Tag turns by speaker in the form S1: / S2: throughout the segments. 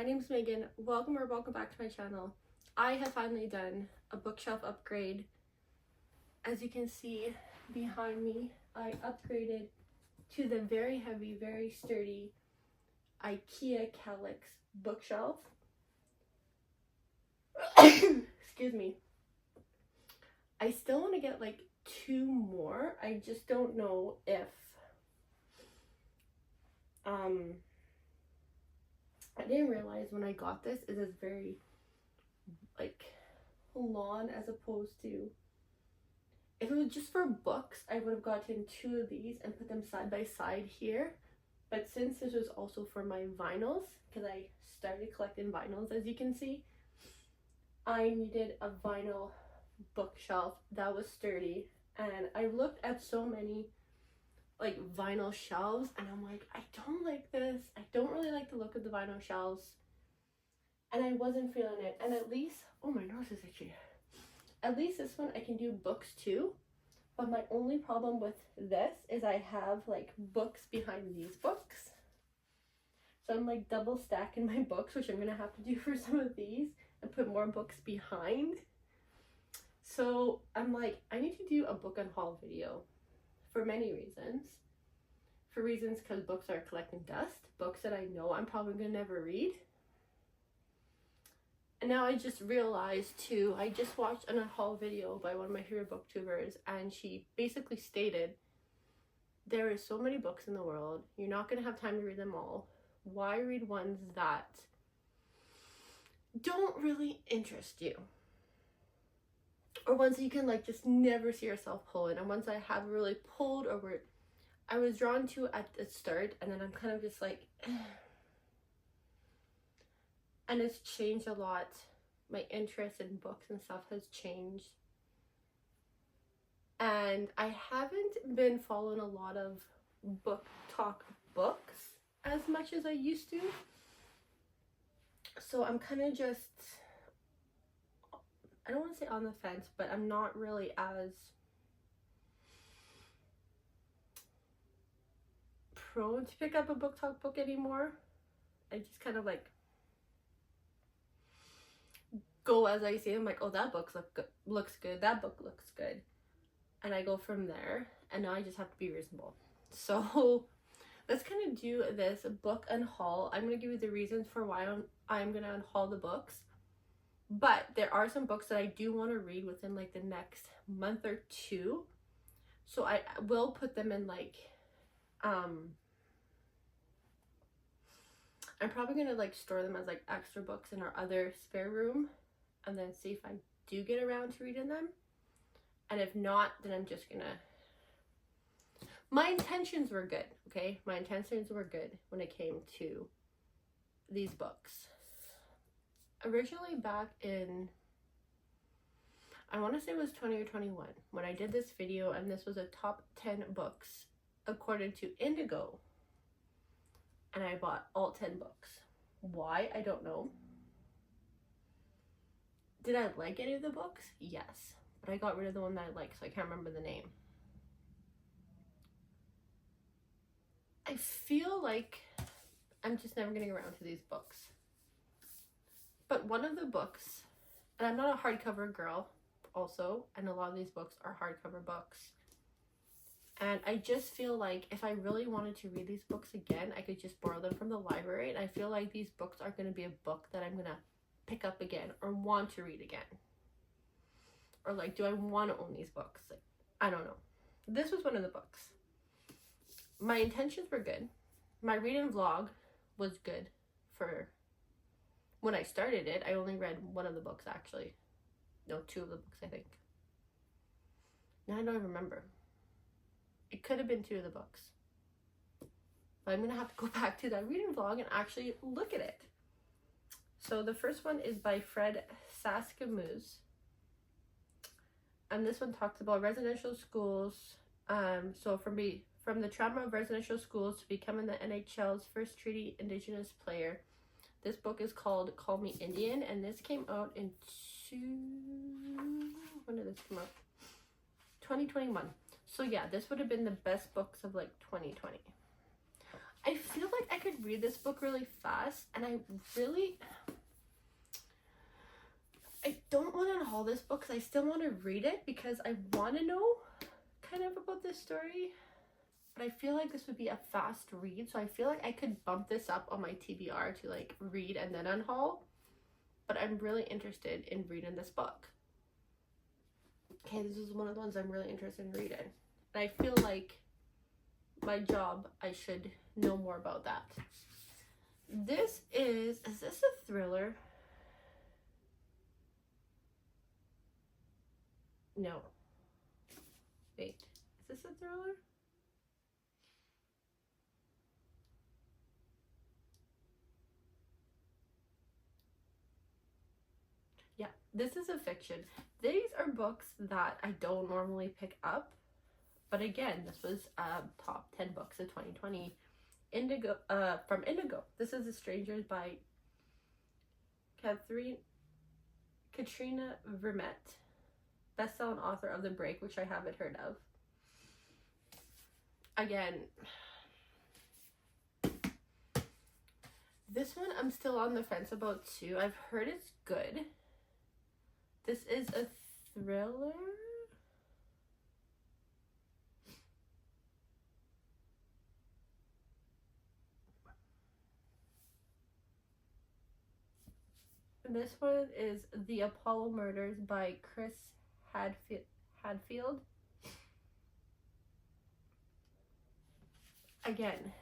S1: my name's Megan. Welcome back to my channel. I have finally done a bookshelf upgrade. As you can see behind me, I upgraded to the very heavy, very sturdy IKEA Calyx bookshelf. Excuse me. I still want to get like 2 more. I just don't know if I didn't realize when I got this, it is very like lawn as opposed to, if it was just for books, I would have gotten 2 of these and put them side by side here. But since this was also for my vinyls, because I started collecting vinyls, as you can see, I needed a vinyl bookshelf that was sturdy. And I looked at so many like vinyl shelves and I'm like, I don't like this. I don't really like the look of the vinyl shelves. And I wasn't feeling it. And at least, oh, my nose is itchy. At least this one I can do books too. But my only problem with this is I have like books behind these books. So I'm like double stacking my books, which I'm gonna have to do for some of these and put more books behind. So I'm like, I need to do a book unhaul video for many reasons. For reasons because books are collecting dust, books that I know I'm probably gonna never read. And now I just realized too, I just watched an unhaul video by one of my favorite booktubers, and she basically stated there are so many books in the world, you're not gonna have time to read them all. Why read ones that don't really interest you? Or ones that you can like just never see yourself pulling, and ones I have really pulled or were I was drawn to at the start, and then I'm kind of just like and it's changed a lot. My interest in books and stuff has changed, and I haven't been following a lot of book talk books as much as I used to. So I'm kind of just, I don't want to say on the fence, but I'm not really as prone to pick up a book talk book anymore. I just kind of like go as I see them, like, oh, that book looks good, that book looks good, and I go from there. And now I just have to be reasonable. So let's kind of do this book unhaul. I'm going to give you the reasons for why I'm going to unhaul the books. But there are some books that I do want to read within like the next month or 2. So I will put them in like, I'm probably going to like store them as like extra books in our other spare room, and then see if I do get around to reading them. And if not, then I'm just going to, my intentions were good, okay? My intentions were good when it came to these books. Originally back in, I want to say it was 20 or 21 when I did this video, and this was a top 10 books according to Indigo, and I bought all 10 books. Why? I don't know. Did I like any of the books? Yes, but I got rid of the one that I liked, so I can't remember the name. I feel like I'm just never getting around to these books. But one of the books, and I'm not a hardcover girl also, and a lot of these books are hardcover books. And I just feel like if I really wanted to read these books again, I could just borrow them from the library. And I feel like these books are going to be a book that I'm going to pick up again or want to read again. Or like, do I want to own these books? Like, I don't know. This was one of the books. My intentions were good. My reading vlog was good for when I started it. I only read one of the books actually. No, 2 of the books I think. Now I don't remember. It could have been 2 of the books. But I'm going to have to go back to that reading vlog and actually look at it. So the first one is by Fred Saskamoose. And this one talks about residential schools. So from the trauma of residential schools to becoming the NHL's first treaty Indigenous player. This book is called Call Me Indian, and this came out in when did this come out? 2021. So yeah, this would have been the best books of like 2020. I feel like I could read this book really fast, and I don't want to haul this book because I still want to read it because I want to know kind of about this story. But I feel like this would be a fast read, so I feel like I could bump this up on my TBR to like read and then unhaul. But I'm really interested in reading this book. Okay, this is one of the ones I'm really interested in reading. And I feel like my job, I should know more about that. This is this a thriller? No. Wait, is this a thriller? Yeah, this is a fiction. These are books that I don't normally pick up. But again, this was top 10 books of 2020. Indigo, from Indigo. This is The Strangers by Katrina Vermette, best-selling author of The Break, which I haven't heard of. Again, this one I'm still on the fence about too. I've heard it's good. This is a thriller. This one is The Apollo Murders by Chris Hadfield. Again,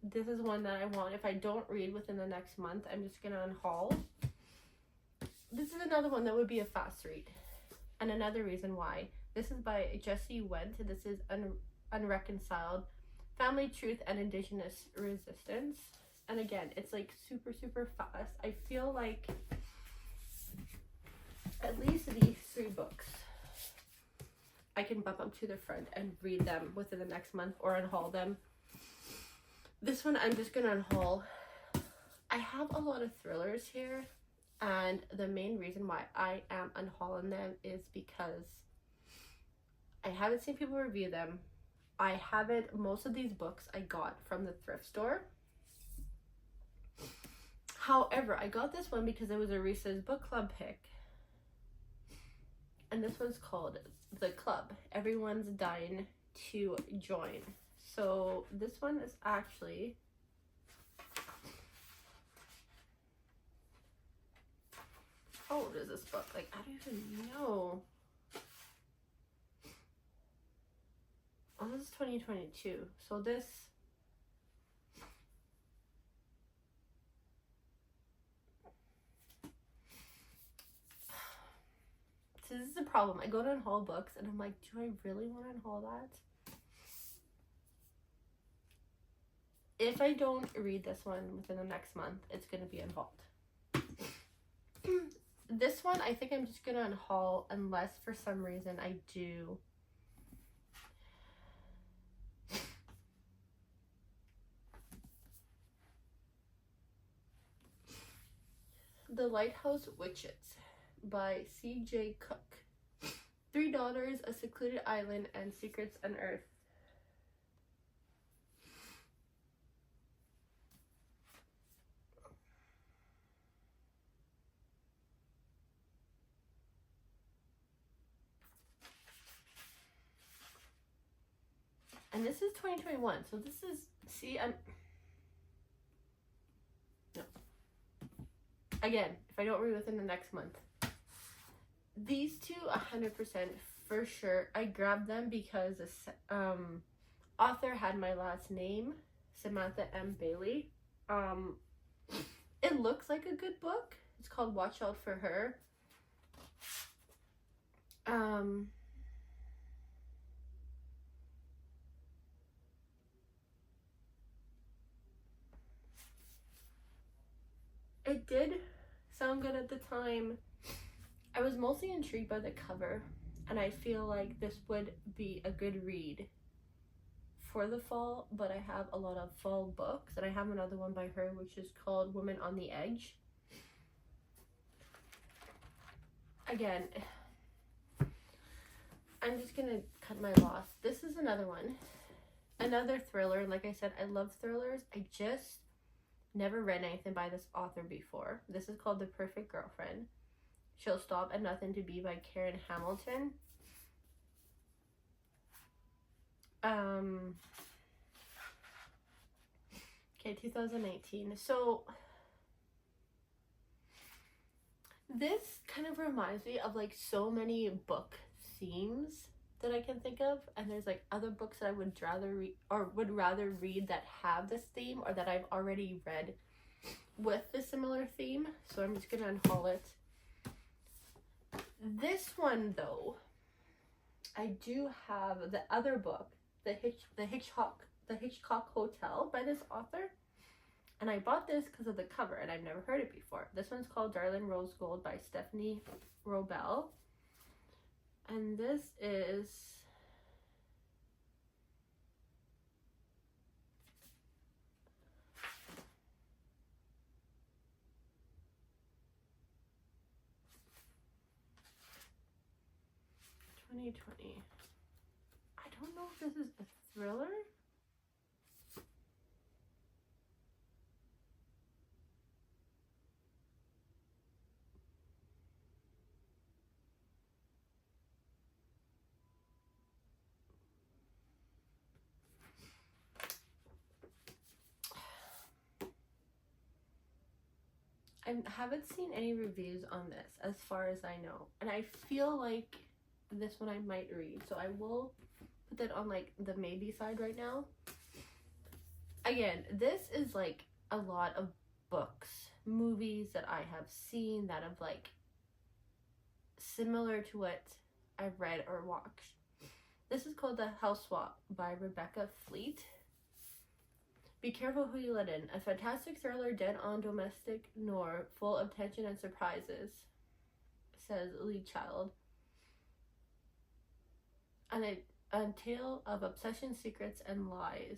S1: this is one that I want. If I don't read within the next month, I'm just gonna unhaul. This is another one that would be a fast read. And another reason why. This is by Jesse Went. This is Unreconciled, Family Truth and Indigenous Resistance. And again, it's like super, super fast. I feel like at least these 3 books I can bump up to the front and read them within the next month or unhaul them. This one I'm just gonna unhaul. I have a lot of thrillers here, and the main reason why I am unhauling them is because I haven't seen people review them. Most of these books I got from the thrift store. However, I got this one because it was a Reese's book club pick. And this one's called The Club. Everyone's dying to join. So this one is actually how old is this book? Like, I don't even know. Oh, this is 2022. So this is the problem. I go to unhaul books and I'm like, do I really want to unhaul that? If I don't read this one within the next month, it's going to be unhauled. This one, I think I'm just going to unhaul unless for some reason I do. The Lighthouse Witches by C.J. Cook. 3 Daughters, A Secluded Island, and Secrets Unearthed. And this is 2021, so this is, no. Again, if I don't read within the next month. These 2, 100% for sure. I grabbed them because the author had my last name, Samantha M. Bailey. It looks like a good book. It's called Watch Out for Her. It did sound good at the time. I was mostly intrigued by the cover, and I feel like this would be a good read for the fall, but I have a lot of fall books, and I have another one by her which is called Woman on the Edge. Again, I'm just gonna cut my loss. This is another one, another thriller. Like I said, I love thrillers. I just Never read anything by this author before. This is called The Perfect Girlfriend. She'll Stop at Nothing to Be by Karen Hamilton. Okay, 2018. So this kind of reminds me of like so many book themes that I can think of, and there's like other books that I would rather read that have this theme, or that I've already read with the similar theme. So I'm just gonna unhaul it. This one though, I do have the other book, the Hitchcock Hotel by this author, and I bought this because of the cover, and I've never heard it before. This one's called Darlin Rose Gold by Stephanie Robel, and this is '2020. I don't know if this is a thriller. I haven't seen any reviews on this as far as I know, and I feel like this one I might read, so I will put that on like the maybe side right now. Again, this is like a lot of books, movies that I have seen that have like similar to what I've read or watched. This is called The House Swap by Rebecca Fleet. Be careful who you let in. A fantastic thriller dead on domestic noir, full of tension and surprises, says Lee Child. And a tale of obsession, secrets, and lies.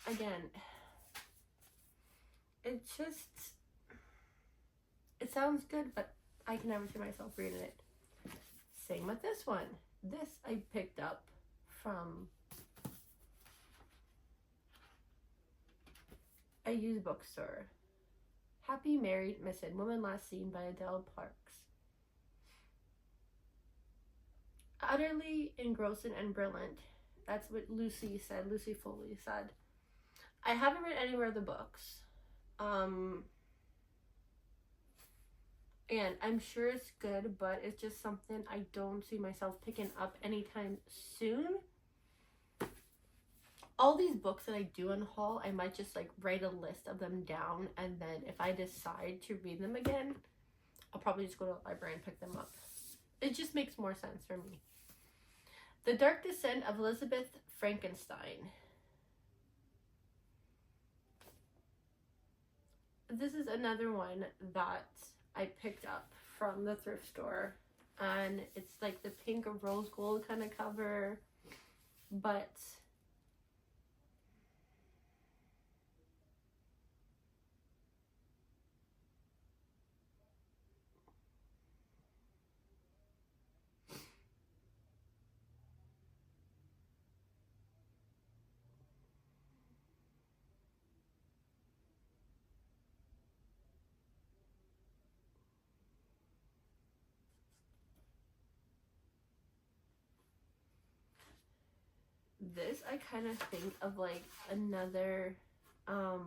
S1: Again, it sounds good, but I can never see myself reading it. Same with this one. This I picked up from a used bookstore. Happy Married Missing Woman Last Seen by Adele Parks. Utterly engrossing and brilliant. That's what Lucy said. Lucy Foley said. I haven't read anywhere of the books. And I'm sure it's good, but it's just something I don't see myself picking up anytime soon. All these books that I do unhaul, I might just like write a list of them down, and then if I decide to read them again, I'll probably just go to the library and pick them up. It just makes more sense for me. The Dark Descent of Elizabeth Frankenstein. This is another one that I picked up from the thrift store, and it's like the pink or rose gold kind of cover, but this I kind of think of like another I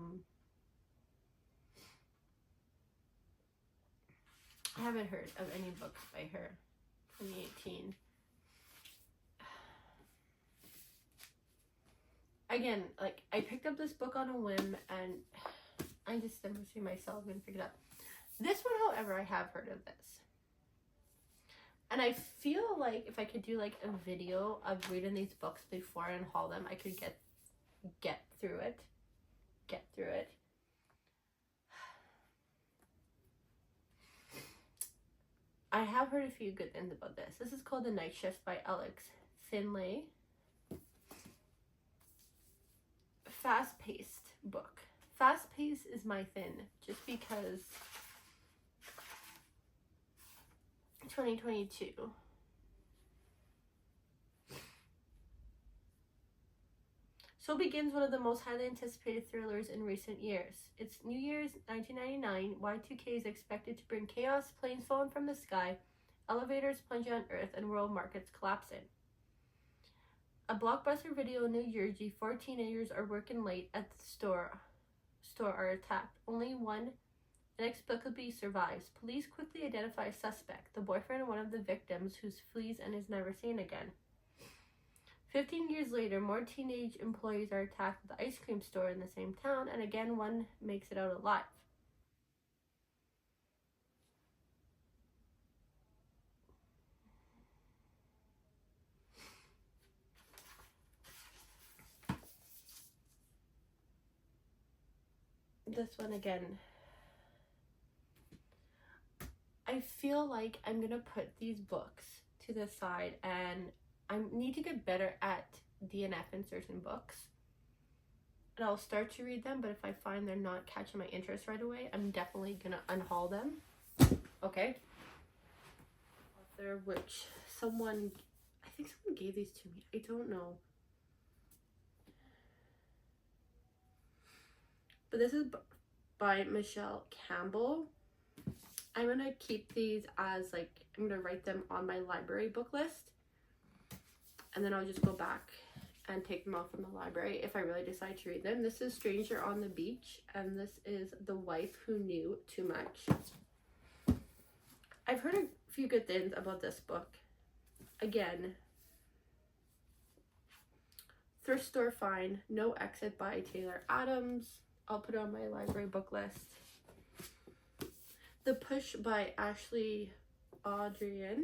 S1: haven't heard of any books by her. 2018. Again, like I picked up this book on a whim, and I just never see myself gonna pick it up. This one, however, I have heard of this. And I feel like if I could do like a video of reading these books before I unhaul them, I could get through it. I have heard a few good things about this. This is called The Night Shift by Alex Finlay. Fast-paced book. Fast-paced is my thing, just because 2022. So begins one of the most highly anticipated thrillers in recent years. It's New Year's 1999. Y2K is expected to bring chaos, planes falling from the sky, elevators plunging on Earth, and world markets collapsing. A blockbuster video in New Jersey, 4 teenagers are working late at the store are attacked. Only one inexplicably survives. Police quickly identify a suspect, the boyfriend of one of the victims, who flees and is never seen again. 15 years later, more teenage employees are attacked at the ice cream store in the same town, and again one makes it out alive. This one again. I feel like I'm gonna put these books to the side, and I need to get better at DNF in certain books. And I'll start to read them, but if I find they're not catching my interest right away, I'm definitely gonna unhaul them. Okay. Author, which I think someone gave these to me. I don't know. But this is by Michelle Campbell. I'm gonna keep these as like, I'm gonna write them on my library book list, and then I'll just go back and take them out from the library if I really decide to read them. This is Stranger on the Beach, and this is The Wife Who Knew Too Much. I've heard a few good things about this book. Again, thrift store find, No Exit by Taylor Adams. I'll put it on my library book list. The Push by Ashley Audrian.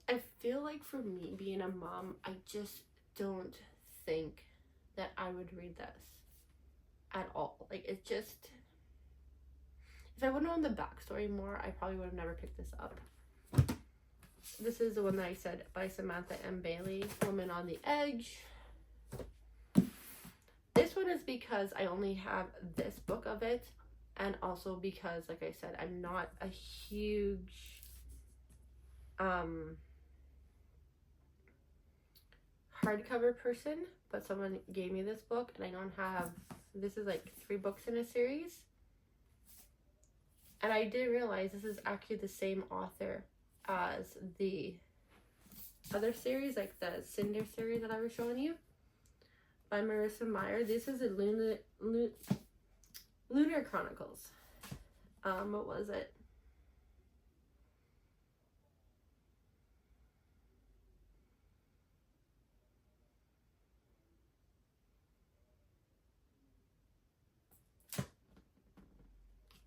S1: I feel like for me, being a mom, I just don't think that I would read this at all. Like, it's just, if I would have known the backstory more, I probably would have never picked this up. This is the one that I said, by Samantha M. Bailey, Woman on the Edge. This one is because I only have this book of it, and also because, like I said, I'm not a huge hardcover person, but someone gave me this book, and I don't have, this is like 3 books in a series, and I didn't realize this is actually the same author as the other series, like the Cinder series that I was showing you, by Marissa Meyer. This is a Lunar Chronicles. What was it?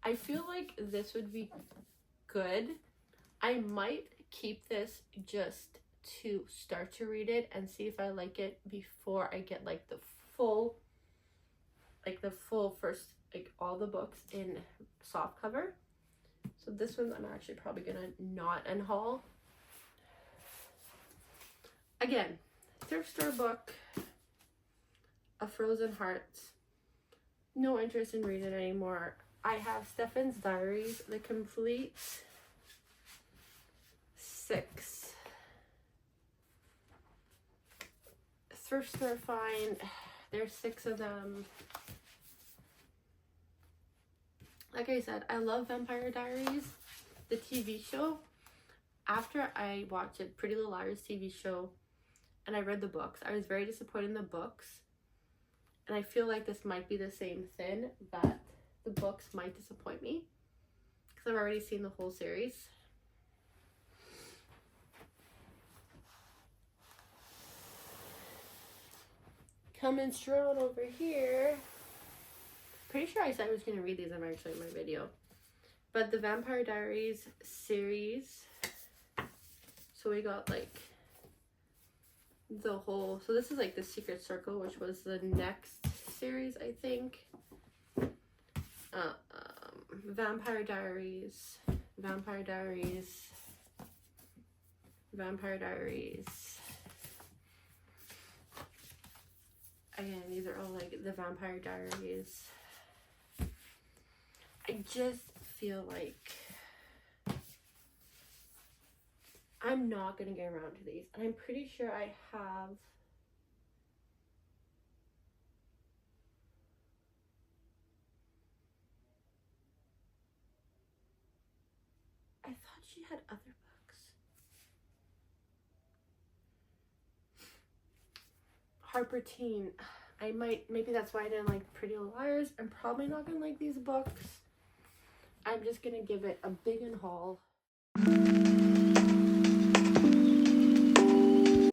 S1: I feel like this would be good. I might keep this just to start to read it and see if I like it before I get like the full first, like all the books in soft cover. So this one I'm actually probably gonna not unhaul. Again, thrift store book, A Frozen Heart. No interest in reading it anymore. I have Stefan's Diaries, the complete 6. Thrift store find. There's 6 of them. Like I said, I love Vampire Diaries, the TV show. After I watched it, Pretty Little Liars TV show, and I read the books, I was very disappointed in the books. And I feel like this might be the same thing, that the books might disappoint me because I've already seen the whole series. Coming strong over here. Pretty sure I said I was going to read these actually in my video. But the Vampire Diaries series. So we got like the whole, so this is like the Secret Circle, which was the next series, I think. Vampire Diaries, Vampire Diaries, Vampire Diaries. Again, these are all like the Vampire Diaries. I just feel like I'm not gonna get around to these, and I'm pretty sure I have. I thought she had other books. Harper Teen. Maybe that's why I didn't like Pretty Little Liars. I'm probably not gonna like these books. I'm just gonna give it a big Unhaul.